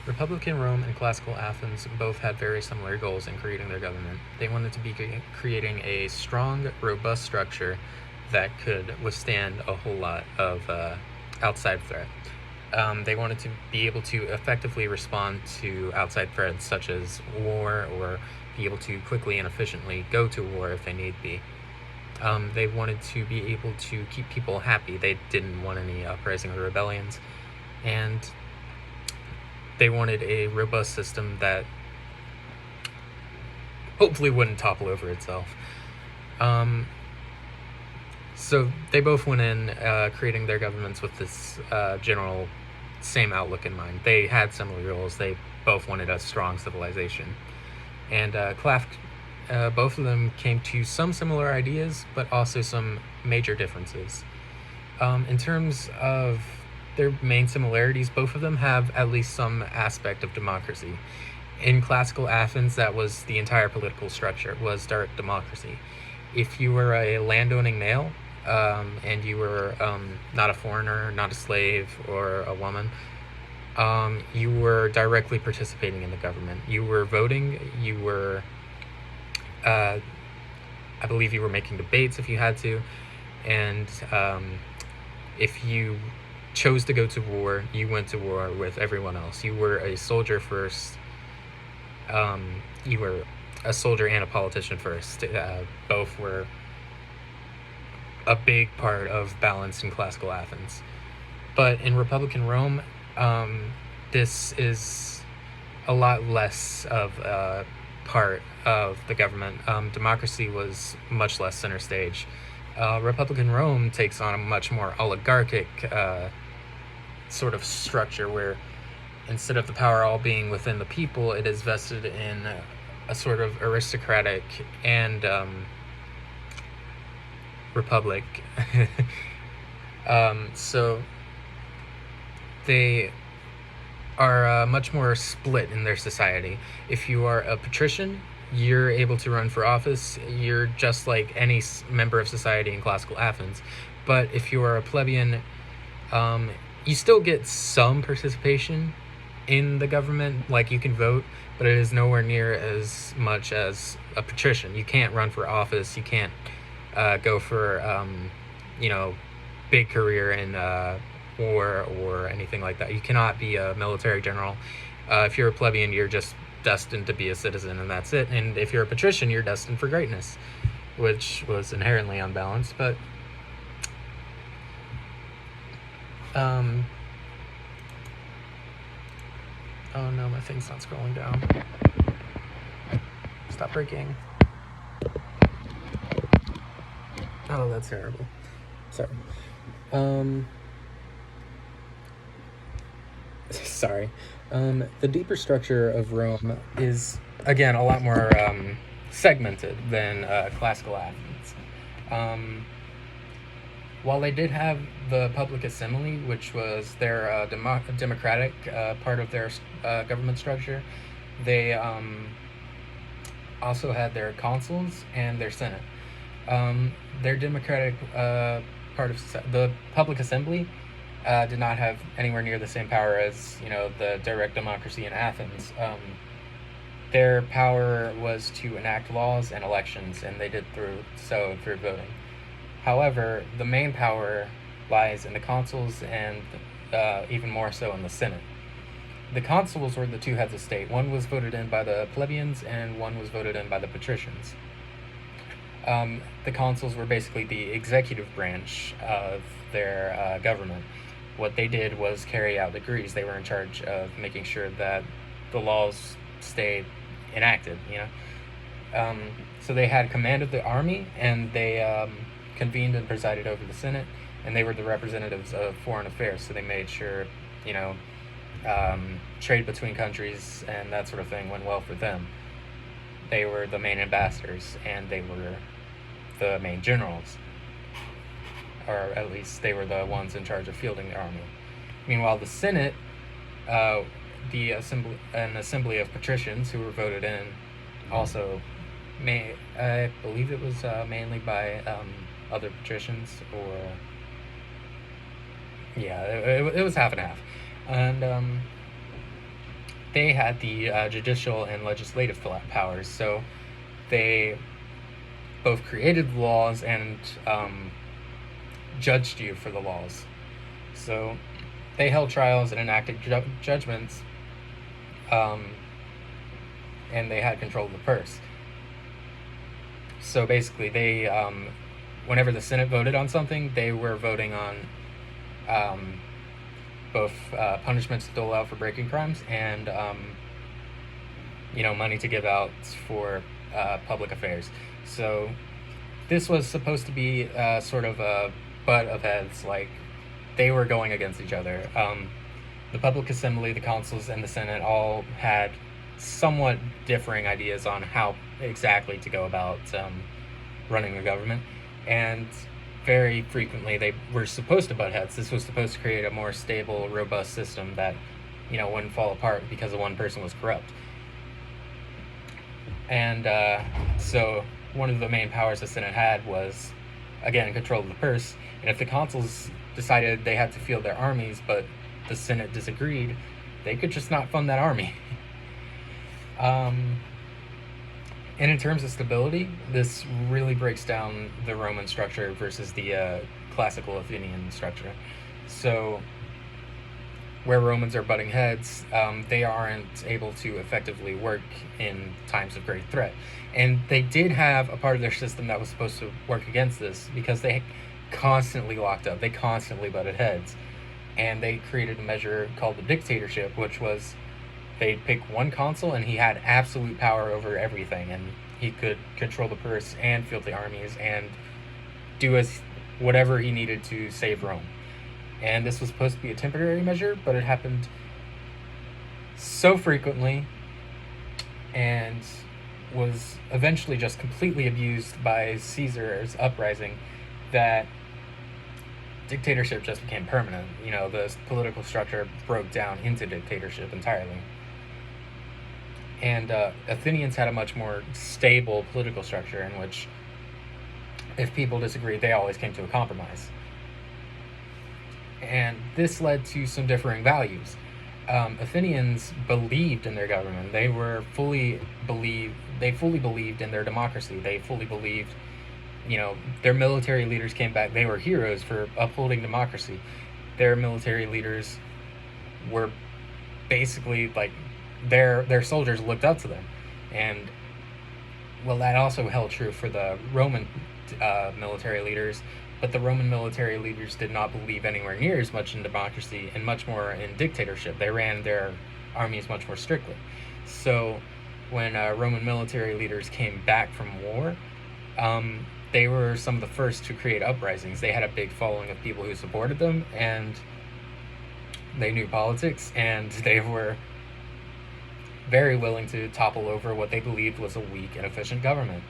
Republican Rome and classical Athens both had very similar goals in creating their government. They wanted to be creating a strong, robust structure that could withstand a whole lot of outside threat. They wanted to be able to effectively respond to outside threats such as war, or be able to quickly and efficiently go to war if they need be. They wanted to be able to keep people happy. They didn't want any uprising or rebellions. And they wanted a robust system that hopefully wouldn't topple over itself. Um, so they both went in creating their governments with this general same outlook in mind. They had similar goals. They both wanted a strong civilization. And both of them came to some similar ideas, but also some major differences. In terms of their main similarities, both of them have at least some aspect of democracy. In classical Athens, that was the entire political structure, was direct democracy. If you were a landowning male, and you were not a foreigner, not a slave, or a woman, you were directly participating in the government. You were voting, you were, I believe you were making debates if you had to, and if you chose to go to war, you went to war with everyone else. You were a soldier first. You were a soldier and a politician first. Both were a big part of balance in classical Athens. But in Republican Rome, this is a lot less of a part of the government. Democracy was much less center stage. Republican Rome takes on a much more oligarchic sort of structure where instead of the power all being within the people, it is vested in a sort of aristocratic and republic. So they are much more split in their society. If you are a patrician, you're able to run for office. You're just like any member of society in classical Athens. But if you are a plebeian, you still get some participation in the government, like you can vote, but it is nowhere near as much as a patrician. You can't run for office. You can't go for, big career in war or anything like that. You cannot be a military general. If you're a plebeian, you're just destined to be a citizen, and that's it. And if you're a patrician, you're destined for greatness, which was inherently unbalanced. But oh no, my thing's not scrolling down. Stop breaking. Oh, that's terrible. Sorry. Sorry. The deeper structure of Rome is, again, a lot more segmented than classical Athens. While they did have the public assembly, which was their democratic part of their government structure, they also had their consuls and their senate. Their democratic part of the public assembly did not have anywhere near the same power as the direct democracy in Athens. Their power was to enact laws and elections, and they did through voting. However, the main power lies in the consuls and even more so in the Senate. The consuls were the two heads of state. One was voted in by the plebeians, and one was voted in by the patricians. The consuls were basically the executive branch of their government. What they did was carry out decrees. They were in charge of making sure that the laws stayed enacted, So they had command of the army, and they convened and presided over the Senate, and they were the representatives of foreign affairs, so they made sure, trade between countries and that sort of thing went well for them. They were the main ambassadors, and they were the main generals, or at least they were the ones in charge of fielding the army. Meanwhile, the Senate, an assembly of patricians who were voted in, also, I believe it was mainly by other patricians, or it was half and half, and they had the judicial and legislative powers. So they both created the laws and judged you for the laws. So they held trials and enacted judgments, and they had control of the purse. So basically, they whenever the Senate voted on something, they were voting on both punishments to dole out for breaking crimes and money to give out for public affairs. So this was supposed to be sort of a butt of heads, like they were going against each other. The public assembly, the councils, and the Senate all had somewhat differing ideas on how exactly to go about running the government, and very frequently they were supposed to butt heads. This was supposed to create a more stable, robust system that wouldn't fall apart because one person was corrupt. And so one of the main powers the Senate had was, again, control of the purse. And if the consuls decided they had to field their armies, but the Senate disagreed, they could just not fund that army. And in terms of stability, this really breaks down the Roman structure versus the classical Athenian structure. So where Romans are butting heads, they aren't able to effectively work in times of great threat. And they did have a part of their system that was supposed to work against this, because they constantly locked up. They constantly butted heads. And they created a measure called the dictatorship, which was they'd pick one consul and he had absolute power over everything. And he could control the purse and field the armies and do whatever he needed to save Rome. And this was supposed to be a temporary measure, but it happened so frequently and was eventually just completely abused by Caesar's uprising that dictatorship just became permanent. The political structure broke down into dictatorship entirely. And Athenians had a much more stable political structure in which, if people disagreed, they always came to a compromise. And this led to some differing values. Athenians believed in their government. They fully believed in their democracy. They fully believed, their military leaders came back. They were heroes for upholding democracy. Their military leaders were basically like their soldiers looked up to them. And well, that also held true for the Roman military leaders. But the Roman military leaders did not believe anywhere near as much in democracy and much more in dictatorship. They ran their armies much more strictly. So when Roman military leaders came back from war, they were some of the first to create uprisings. They had a big following of people who supported them, and they knew politics, and they were very willing to topple over what they believed was a weak and efficient government.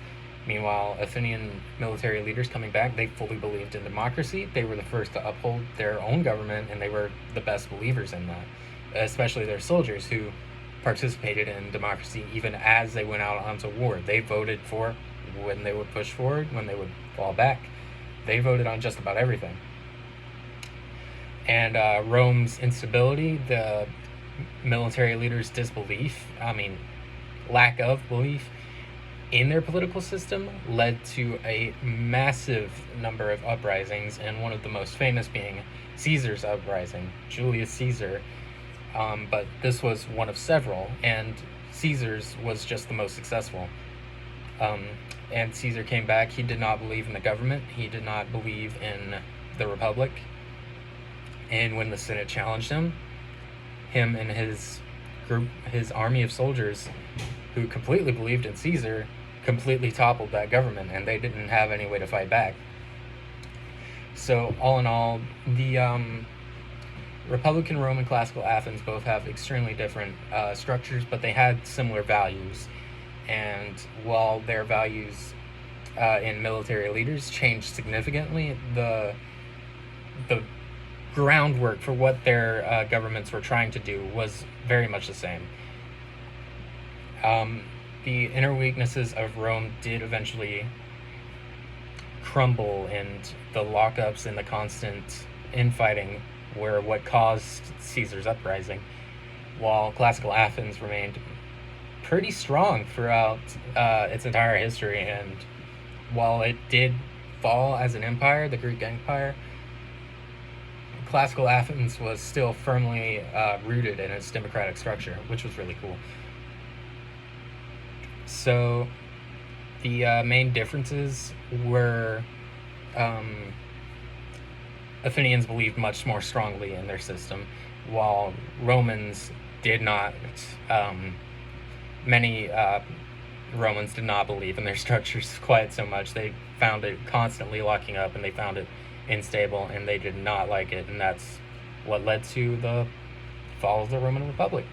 Meanwhile, Athenian military leaders coming back, they fully believed in democracy. They were the first to uphold their own government, and they were the best believers in that, especially their soldiers who participated in democracy even as they went out onto war. They voted for when they would push forward, when they would fall back. They voted on just about everything. And Rome's instability, the military leaders' lack of belief in their political system led to a massive number of uprisings, and one of the most famous being Caesar's uprising, Julius Caesar. But this was one of several, and Caesar's was just the most successful. And Caesar came back. He did not believe in the government. He did not believe in the Republic. And when the Senate challenged him and his army of soldiers who completely believed in Caesar, completely toppled that government, and they didn't have any way to fight back. So all in all, the Republican Rome and classical Athens both have extremely different structures, but they had similar values. And while their values in military leaders changed significantly, the groundwork for what their governments were trying to do was very much the same. The inner weaknesses of Rome did eventually crumble, and the lockups and the constant infighting were what caused Caesar's uprising. while classical Athens remained pretty strong throughout its entire history. And while it did fall as an empire, the Greek Empire, classical Athens was still firmly rooted in its democratic structure, which was really cool. So the main differences were Athenians believed much more strongly in their system, while Romans did not. Many Romans did not believe in their structures quite so much. They found it constantly locking up, and they found it unstable, and they did not like it, and that's what led to the fall of the Roman Republic.